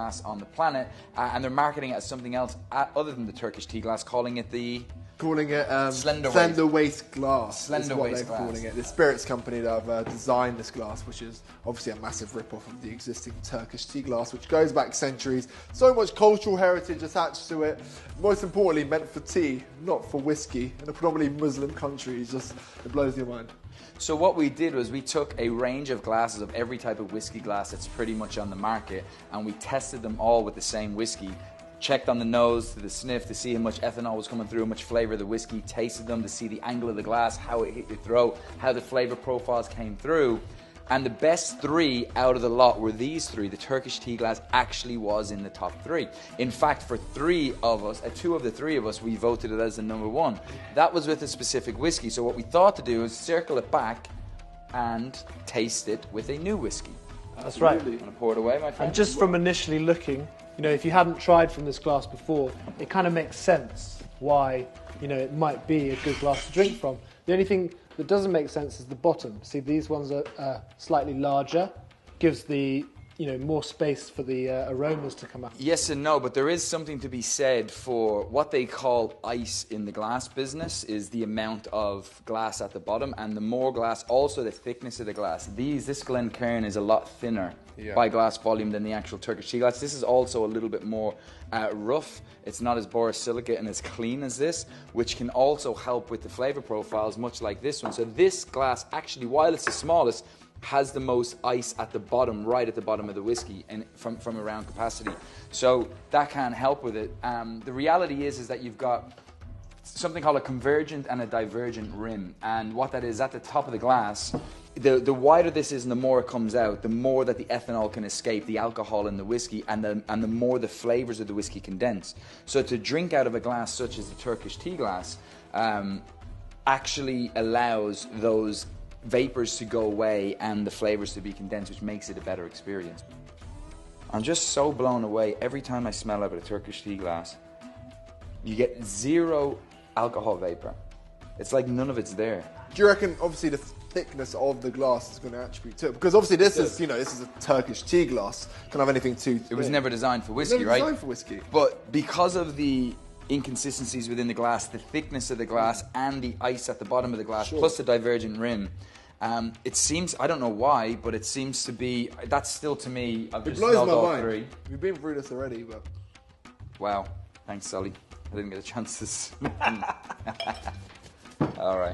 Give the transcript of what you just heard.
glass on the planet, and they're marketing it as something else other than the Turkish tea glass, calling it slender waist glass. Slender waist glass. Calling it. The spirits company that have designed this glass, which is obviously a massive rip-off of the existing Turkish tea glass, which goes back centuries. So much cultural heritage attached to it. Most importantly, meant for tea, not for whiskey. In a predominantly Muslim country, it blows your mind. So what we did was we took a range of glasses of every type of whiskey glass that's pretty much on the market, and we tested them all with the same whiskey. Checked on the nose, to the sniff, to see how much ethanol was coming through, how much flavour of the whiskey, tasted them to see the angle of the glass, how it hit your throat, how the flavour profiles came through. And the best 3 out of the lot were these 3. The Turkish tea glass actually was in the top 3. In fact, for 3 of us, 2 of the 3 of us, we voted it as the number 1. That was with a specific whiskey. So what we thought to do is circle it back and taste it with a new whiskey. That's right. You want to pour it away, my friend? And just from initially looking, if you hadn't tried from this glass before, it kind of makes sense why, it might be a good glass to drink from. The only thing that doesn't make sense is the bottom. See, these ones are slightly larger, gives the more space for the aromas to come out. Yes and no, but there is something to be said for what they call ice in the glass business is the amount of glass at the bottom, and the more glass, also the thickness of the glass. This Glencairn is a lot thinner by glass volume than the actual Turkish tea glass. This is also a little bit more rough. It's not as borosilicate and as clean as this, which can also help with the flavour profiles, much like this one. So this glass actually, while it's the smallest, has the most ice at the bottom, right at the bottom of the whiskey, and from around capacity. So that can help with it. The reality is that you've got something called a convergent and a divergent rim, and what that is, at the top of the glass, the wider this is and the more it comes out, the more that the ethanol can escape, the alcohol in the whiskey, and the more the flavours of the whiskey condense. So to drink out of a glass such as the Turkish tea glass actually allows those vapors to go away and the flavors to be condensed, which makes it a better experience. I'm just so blown away every time I smell out of a Turkish tea glass. You get 0 alcohol vapor. It's like none of it's there. Do you reckon, obviously, the thickness of the glass is going to attribute to it? Because obviously this is a Turkish tea glass. Can't have anything too thick. It was never designed for whiskey, right? Designed for whiskey. But because of the inconsistencies within the glass, the thickness of the glass, and the ice at the bottom of the glass, plus the divergent rim, it seems, I don't know why, but it seems to be, that's still to me, I've just smelled all 3. We've been through this already, but... Wow, thanks Sally. I didn't get a chance to... All right.